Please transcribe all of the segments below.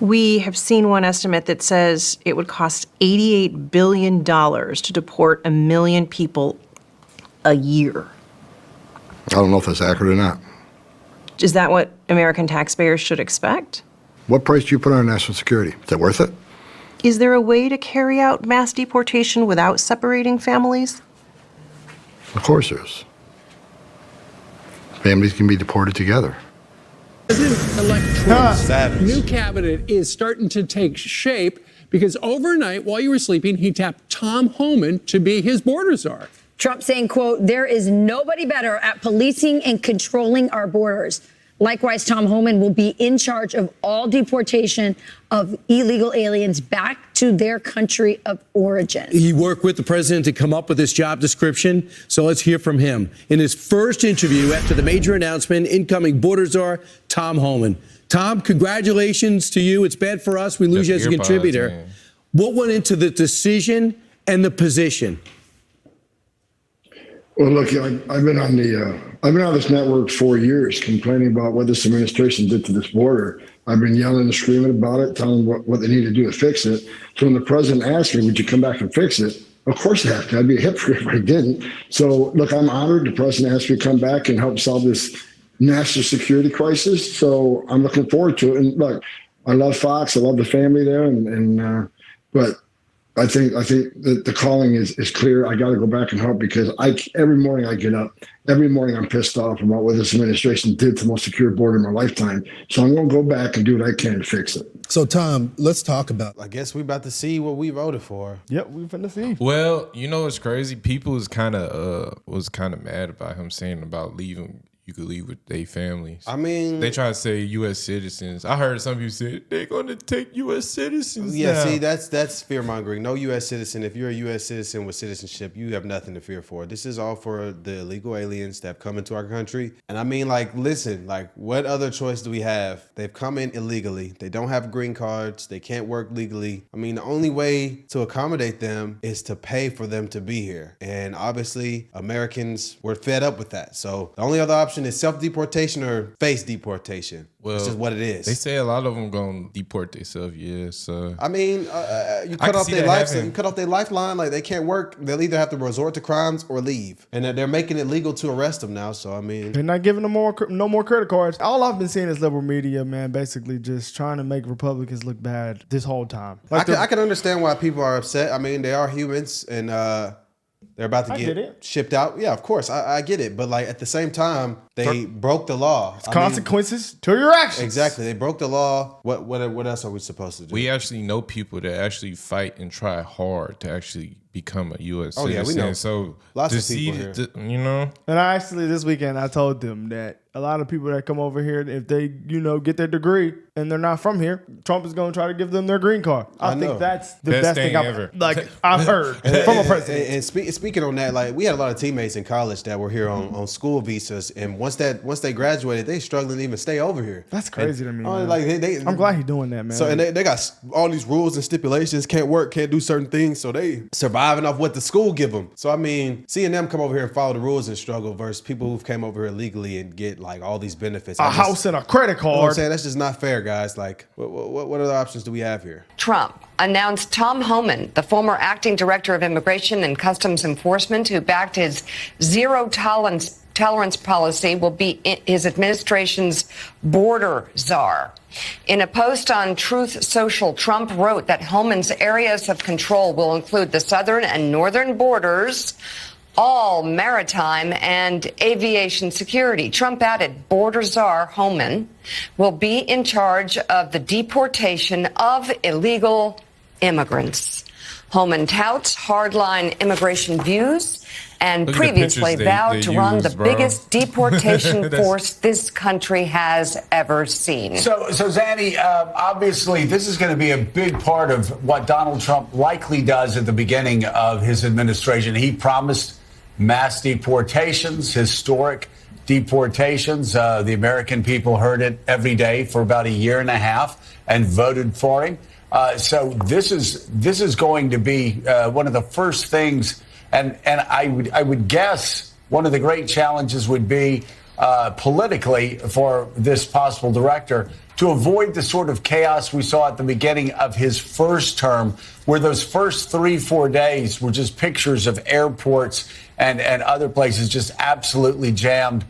We have seen one estimate that says it would cost $88 billion to deport 1 million people a year. I don't know if that's accurate or not. Is that what American taxpayers should expect? What price do you put on national security? Is that worth it? Is there a way to carry out mass deportation without separating families? Of course there is. Families can be deported together. President-elect Trump's new cabinet is starting to take shape because overnight, while you were sleeping, he tapped Tom Homan to be his border czar. Trump saying, quote, "There is nobody better at policing and controlling our borders." Likewise, Tom Homan will be in charge of all deportation of illegal aliens back to their country of origin. He worked with the president to come up with this job description, so let's hear from him. In his first interview after the major announcement, incoming border czar Tom Homan. Tom, congratulations to you. It's bad for us. We lose you as a contributor. What went into the decision and the position? Well, look, I've been on this network 4 years complaining about what this administration did to this border. I've been yelling and screaming about it, telling them what they need to do to fix it. So when the president asked me, would you come back and fix it? Of course I have to. I'd be a hypocrite if I didn't. So, look, I'm honored the president asked me to come back and help solve this national security crisis. So I'm looking forward to it. And look, I love Fox. I love the family there. But I think that the calling is clear. I got to go back and help because every morning I get up, every morning I'm pissed off about what this administration did to the most secure border in my lifetime. So I'm going to go back and do what I can to fix it. So, Tom, let's talk about. I guess we about to see what we voted for. Yep, we finna see. Well, you know what's crazy? People was kind of mad about him saying about leaving. You could leave with their families. I mean, they try to say U.S. citizens. I heard some people say they're going to take U.S. citizens. Yeah, now. see, that's fear mongering. No U.S. citizen. If you're a U.S. citizen with citizenship, you have nothing to fear for. This is all for the illegal aliens that have come into our country. And I mean, like, listen, like, what other choice do we have? They've come in illegally. They don't have green cards. They can't work legally. I mean, the only way to accommodate them is to pay for them to be here. And obviously, Americans were fed up with that. So the only other option is self-deportation or face deportation. Well, it's just what it is. They say a lot of them gonna deport themselves. Yeah, so I mean, you cut off their life. You cut off their lifeline. Like they can't work. They'll either have to resort to crimes or leave. And they're making it legal to arrest them now. So I mean, they're not giving them no more credit cards. All I've been seeing is liberal media, man, basically just trying to make Republicans look bad this whole time. Like I can understand why people are upset. I mean, they are humans and they're about to get shipped out. Yeah, of course. I get it. But like at the same time, they broke the law. It's consequences to your actions. Exactly. They broke the law. What else are we supposed to do? We actually know people that actually fight and try hard to actually become a U.S. citizen. Yeah, we know. So lots of people here. You know? And I actually, this weekend, I told them that a lot of people that come over here, if they, get their degree and they're not from here, Trump is going to try to give them their green card. I think that's the best thing I've heard from a president. And speaking on that, like we had a lot of teammates in college that were here on school visas, and once they graduated, they struggling to even stay over here. That's crazy to me. Man. Like I'm glad he's doing that, man. So and they got all these rules and stipulations, can't work, can't do certain things, so they surviving off what the school give them. So I mean, seeing them come over here and follow the rules and struggle versus people who've came over here illegally and get like all these benefits. A house and a credit card. You know what I'm saying? That's just not fair, guys. Like, what other options do we have here? Trump announced Tom Homan, the former acting director of Immigration and Customs Enforcement, who backed his zero tolerance policy, will be his administration's border czar. In a post on Truth Social, Trump wrote that Homan's areas of control will include the southern and northern borders, all maritime and aviation security. Trump added border czar Homan will be in charge of the deportation of illegal immigrants. Homan touts hardline immigration views and previously vowed to run the biggest deportation force this country has ever seen. So Zanny, obviously this is going to be a big part of what Donald Trump likely does at the beginning of his administration. He promised mass deportations, historic deportations. The American people heard it every day for about a year and a half and voted for him. So this is going to be one of the first things. And I would guess one of the great challenges would be politically for this possible director to avoid the sort of chaos we saw at the beginning of his first term, where those first 3-4 days were just pictures of airports and other places just absolutely jammed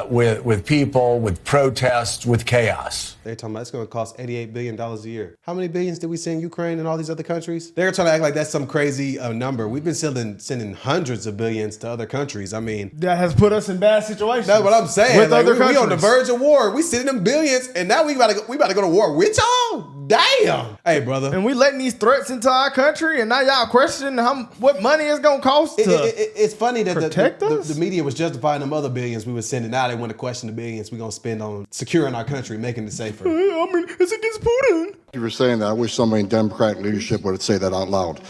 with people, with protests, with chaos. They're talking about it's going to cost $88 billion a year. How many billions did we send Ukraine and all these other countries? They're trying to act like that's some crazy number. We've been sending hundreds of billions to other countries. I mean, that has put us in bad situations. That's what I'm saying. With other countries. We on the verge of war. We sending them billions, and now we about to go to war with y'all. Damn. Hey, brother. And we letting these threats into our country, and now y'all questioning what money it's gonna cost it's funny that us? the media was justifying them other billions we were sending. Now they want to question the billions we're gonna spend on securing our country, making it safer. I mean, it's against Putin. You were saying that. I wish somebody in Democratic leadership would say that out loud.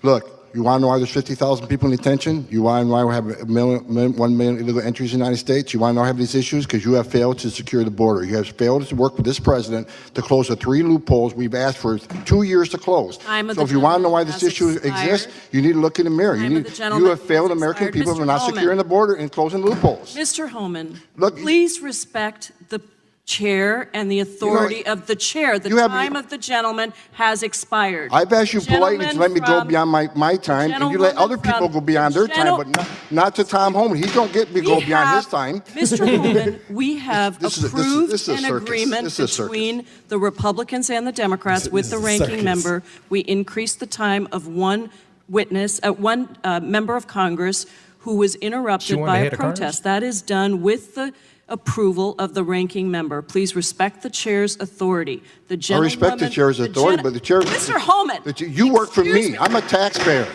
Look, you want to know why there's 50,000 people in detention? You want to know why we have 1 million illegal entries in the United States? You want to know why we have these issues? Because you have failed to secure the border. You have failed to work with this president to close the 3 loopholes we've asked for 2 years to close. So if you want to know why this issue exists, you need to look in the mirror. You have failed American people for not securing the border and closing loopholes. Mr. Homan, Look, please respect the chair and the authority of the chair. The time of the gentleman has expired. I've asked you politely to let me go beyond my time, and you let other people go beyond their time, but not to Tom Homan. He don't get me go beyond his time. Mr. Homan, we have approved an agreement between the Republicans and the Democrats with the ranking member. We increased the time of one witness, one member of Congress who was interrupted by a protest. That is done with the approval of the ranking member. Please respect the chair's authority. I respect the chair's authority, but the chair... Mr. Homan! You work for me. I'm a taxpayer.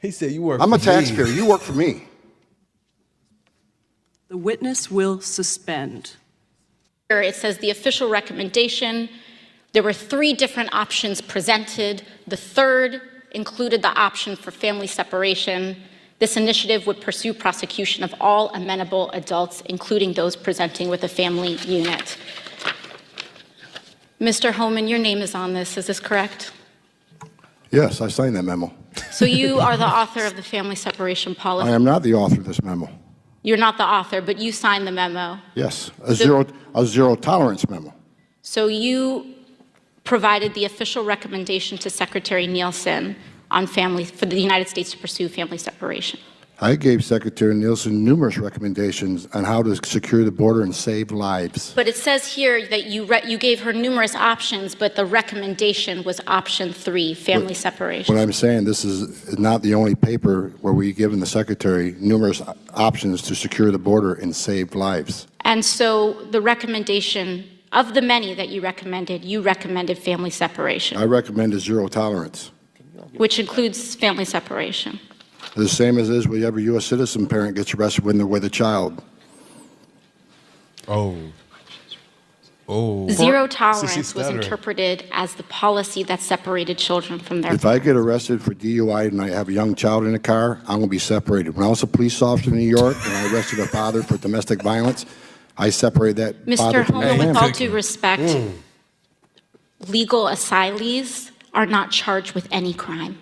He said you work for me. I'm a taxpayer. You work for me. The witness will suspend. It says the official recommendation. There were 3 different options presented. The third included the option for family separation. This initiative would pursue prosecution of all amenable adults, including those presenting with a family unit. Mr. Homan, your name is on this. Is this correct? Yes, I signed that memo. So you are the author of the family separation policy? I am not the author of this memo. You're not the author, but you signed the memo? Yes, a zero tolerance memo. So you provided the official recommendation to Secretary Nielsen on for the United States to pursue family separation. I gave Secretary Nielsen numerous recommendations on how to secure the border and save lives. But it says here that you gave her numerous options, but the recommendation was option 3, family separation. What I'm saying, this is not the only paper where we've given the Secretary numerous options to secure the border and save lives. And so the recommendation, of the many that you recommended family separation. I recommended zero tolerance. Which includes family separation. The same as is with every U.S. citizen parent gets arrested when they're with a child. Zero tolerance was interpreted as the policy that separated children from their If I get arrested for DUI and I have a young child in the car, I'm going to be separated. When I was a police officer in New York and I arrested a father for domestic violence, I separated that father from that Homan, with family. all due respect, legal asylees are not charged with any crime.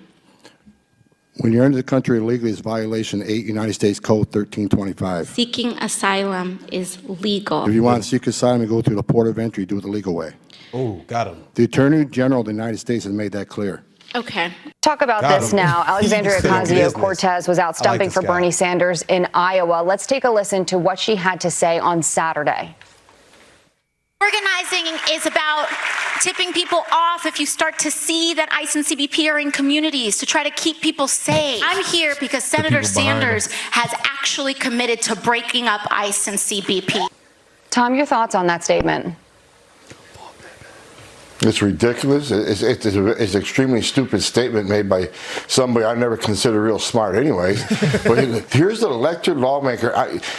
When you're into the country illegally, it's violation 8 United States Code 1325. Seeking asylum is legal. If you want to seek asylum, you go through the port of entry, do it the legal way. Oh, got him. The Attorney General of the United States has made that clear. Okay. Talk about this now. Alexandria OcasioCortez was out stumping for Bernie Sanders in Iowa. Let's take a listen to what she had to say on Saturday. Organizing is about tipping people off if you start to see that ICE and CBP are in communities to try to keep people safe. I'm here because Senator Sanders has actually committed to breaking up ICE and CBP. Tom, your thoughts on that statement? It's ridiculous. It's an extremely stupid statement made by somebody I never consider real smart anyways. But here's an elected lawmaker.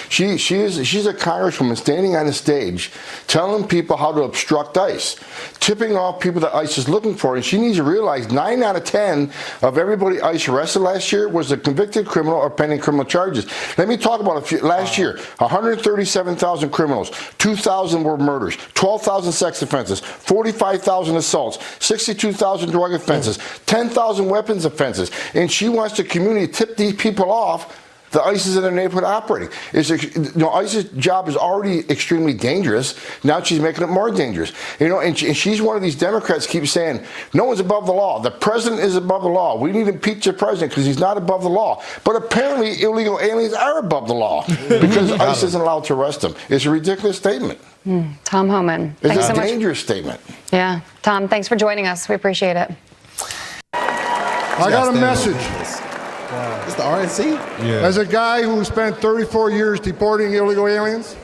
She's a congresswoman standing on a stage telling people how to obstruct ICE, tipping off people that ICE is looking for. And she needs to realize 9 out of 10 of everybody ICE arrested last year was a convicted criminal or pending criminal charges. Let me talk about last year. 137,000 criminals, 2,000 were murders, 12,000 sex offenses, 45,000 assaults, 62,000 drug offenses, 10,000 weapons offenses, and she wants the community to tip these people off the ISIS in their neighborhood operating. ISIS' job is already extremely dangerous. Now she's making it more dangerous. And she's one of these Democrats keeps saying, no one's above the law. The president is above the law. We need to impeach the president because he's not above the law. But apparently illegal aliens are above the law because ICE isn't allowed to arrest them. It's a ridiculous statement. Tom Homan. It's a dangerous statement. Yeah. Tom, thanks for joining us. We appreciate it. I got a message. It's the RNC? Yeah. As a guy who spent 34 years deporting illegal aliens,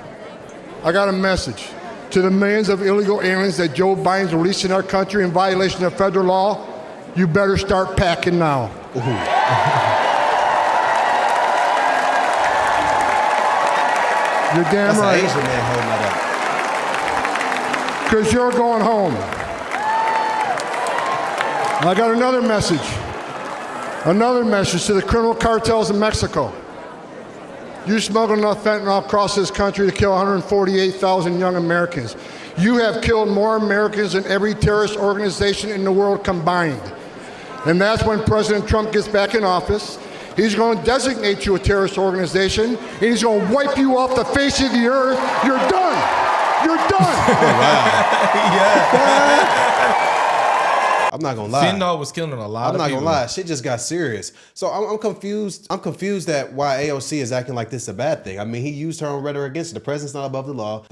I got a message to the millions of illegal aliens that Joe Biden's releasing our country in violation of federal law. You better start packing now. You're damn right. That's an Asian man holding that up. Because you're going home. I got another message. Another message to the criminal cartels in Mexico. You smuggled enough fentanyl across this country to kill 148,000 young Americans. You have killed more Americans than every terrorist organization in the world combined. And that's when President Trump gets back in office. He's going to designate you a terrorist organization, and he's going to wipe you off the face of the earth. You're done. You're done. I'm not gonna lie. Fentanyl was killing a lot of people. I'm not gonna lie. Shit just got serious. So I'm confused. I'm confused at why AOC is acting like this is a bad thing. I mean, he used her own rhetoric against it. The president's not above the law.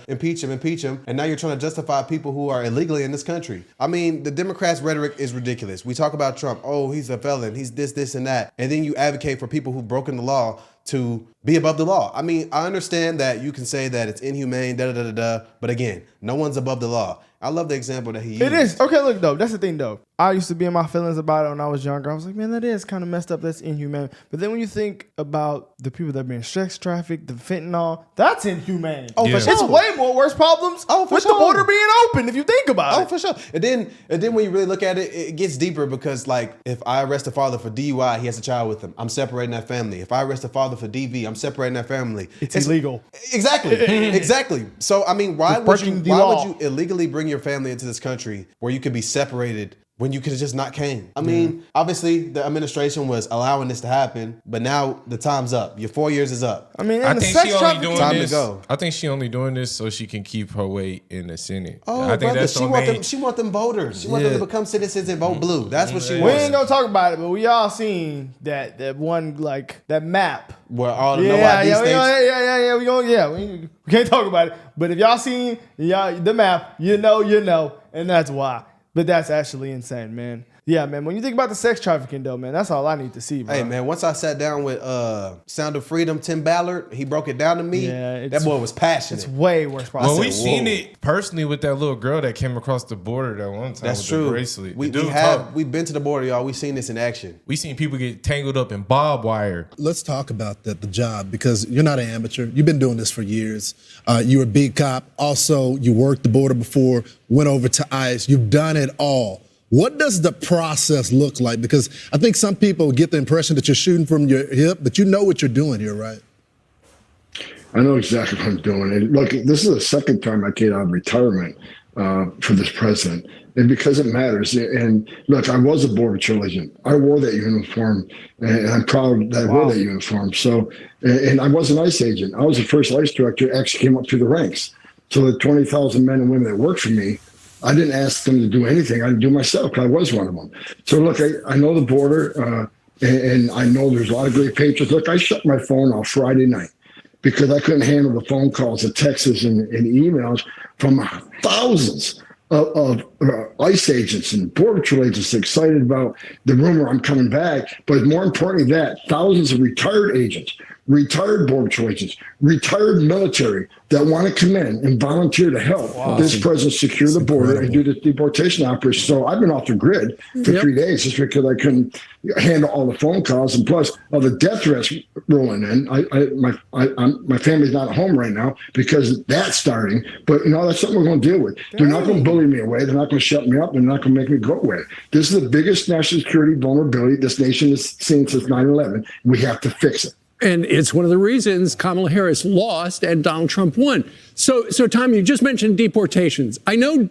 Impeach him. And now you're trying to justify people who are illegally in this country. I mean, the Democrats' rhetoric is ridiculous. We talk about Trump. Oh, he's a felon. He's this, and that. And then you advocate for people who've broken the law to be above the law. I mean, I understand that you can say that it's inhumane, but again, no one's above the law. I love the example that he used. It is. Okay, look, though, that's the thing, though. I used to be in my feelings about it when I was younger. I was like, man, that is kind of messed up. That's inhumane. But then when you think about the people that are being sex trafficked, the fentanyl, that's inhumane. Oh, for sure. It's way more worse problems with the border being open, if you think about it. Oh, for sure. And then when you really look at it, it gets deeper because, like, if I arrest a father for DUI, he has a child with him. I'm separating that family. If I arrest a father for DV, I'm separating that family. It's illegal. Exactly. Exactly. So, I mean, why would you illegally bring your family into this country where you could be separated when you could have just not came? I mean, obviously the administration was allowing this to happen, but now the time's up. Your 4 years is up. I mean, I think she only doing time this. to go. I think she only doing this so she can keep her weight in the Senate. Oh, I think brother, that's she want them voters. She want them to become citizens and vote blue. That's what she wants. We ain't gonna talk about it, but we all seen that one, like, that map. Where all the We can't talk about it. But if y'all seen the map, you know, and that's why. But that's actually insane, man. Yeah, man. When you think about the sex trafficking, though, man, that's all I need to see, bro. Hey, man, once I sat down with Sound of Freedom, Tim Ballard, he broke it down to me. Yeah, that boy was passionate. It's way worse. Well, we seen it personally with that little girl that came across the border that one time. That's with true. The bracelet. We've been to the border, y'all. We've seen this in action. We seen people get tangled up in barbed wire. Let's talk about the job, because you're not an amateur. You've been doing this for years. You're a big cop. Also, you worked the border before, went over to ICE. You've done it all. What does the process look like? Because I think some people get the impression that you're shooting from your hip, but you know what you're doing here, right? I know exactly what I'm doing. And look, this is the second time I came out of retirement for this president, and because it matters. And look, I was a Border Patrol agent. I wore that uniform, and I'm proud that I wore that uniform. So, and I was an ICE agent. I was the first ICE director that actually came up through the ranks. So the 20,000 men and women that worked for me, I didn't ask them to do anything. I did do myself. I was one of them. So look, I know the border, and I know there's a lot of great patriots. Look, I shut my phone off Friday night because I couldn't handle the phone calls, the texts, and emails from thousands of ICE agents and Border Patrol agents excited about the rumor I'm coming back. But more importantly, thousands of retired agents, retired Border Patrol agents, retired military that want to come in and volunteer to help this president secure the border and do the deportation operation. So I've been off the grid for 3 days just because I couldn't handle all the phone calls, and plus all the death threats rolling in. My family's not at home right now because that's starting. But that's something we're going to deal with. They're not going to bully me away. They're not going to shut me up. They're not going to make me go away. This is the biggest national security vulnerability this nation has seen since 9/11. We have to fix it. And it's one of the reasons Kamala Harris lost and Donald Trump won. So Tom, you just mentioned deportations. I know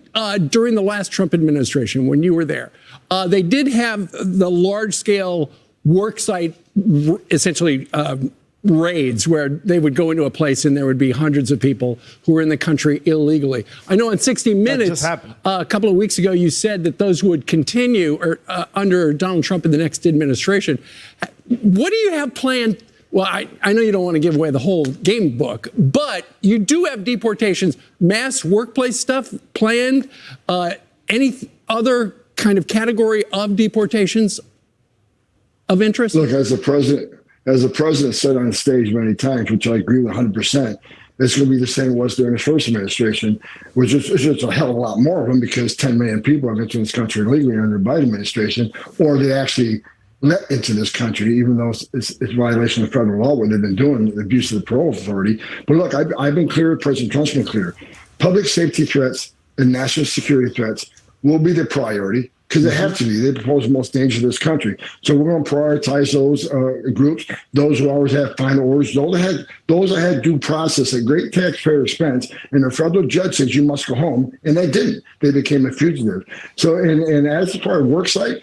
during the last Trump administration, when you were there, they did have the large-scale worksite essentially raids where they would go into a place and there would be hundreds of people who were in the country illegally. I know on 60 Minutes a couple of weeks ago you said that those would continue under Donald Trump in the next administration. What do you have planned? Well, I know you don't want to give away the whole game book, but you do have deportations, mass workplace stuff planned, any other kind of category of deportations of interest? Look, as the president said on stage many times, which I agree with 100%, it's going to be the same it was during the first administration, which is just a hell of a lot more of them because 10 million people have entered this country illegally under the Biden administration, or they actually let into this country, even though it's violation of federal law, what they've been doing, the abuse of the parole authority. But look, I've been clear, President Trump's been clear. Public safety threats and national security threats will be the priority because they have to be. They pose the most danger to this country. So we're going to prioritize those groups, those who always have final orders, those that had due process at great taxpayer expense, and the federal judge says you must go home, and they didn't. They became a fugitive. So, and as part of worksite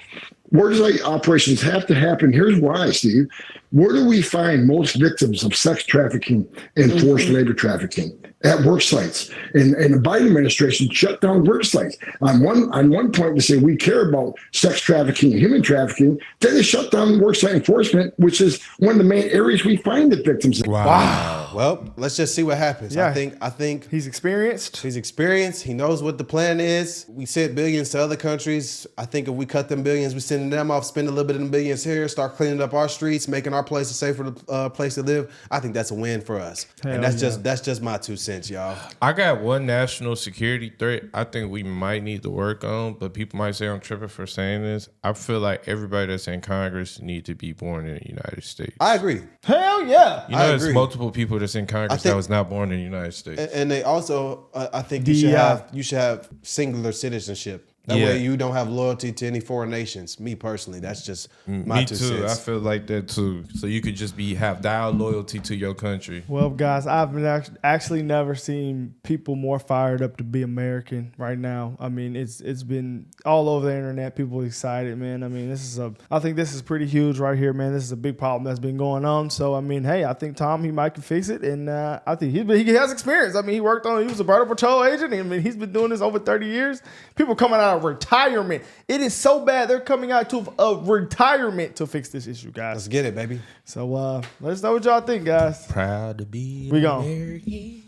operations have to happen. Here's why, Steve. Where do we find most victims of sex trafficking and forced labor trafficking? At work sites. And the Biden administration shut down work sites. On one point, they say we care about sex trafficking and human trafficking. Then they shut down work site enforcement, which is one of the main areas we find the victims. Wow. Well, let's just see what happens. Yeah. I think he's experienced. He's experienced. He knows what the plan is. We sent billions to other countries. I think if we cut them billions, we send them off, spend a little bit of them billions here, start cleaning up our streets, making our place a safer place to live. I think that's a win for us. And that's just my 2 cents, y'all. I got one national security threat I think we might need to work on, but people might say I'm tripping for saying this. I feel like everybody that's in Congress need to be born in the United States. I agree. Hell yeah. You know, there's multiple people that's in Congress that was not born in the United States. And they also, I think you should have singular citizenship. That way you don't have loyalty to any foreign nations. Me personally, that's just my 2 cents. I feel like that too. So you could just have dial loyalty to your country. Well, guys, I've been actually never seen people more fired up to be American right now. I mean, it's been all over the internet. People excited, man. I mean, I think this is pretty huge right here, man. This is a big problem that's been going on. So, I mean, hey, I think Tom, he might can fix it. And I think he has experience. I mean, he was a Border Patrol agent. I mean, he's been doing this over 30 years. People coming out of retirement. It is so bad. They're coming out to a retirement to fix this issue, guys. Let's get it, baby. So let us know what y'all think, guys. Proud to be we gone. American.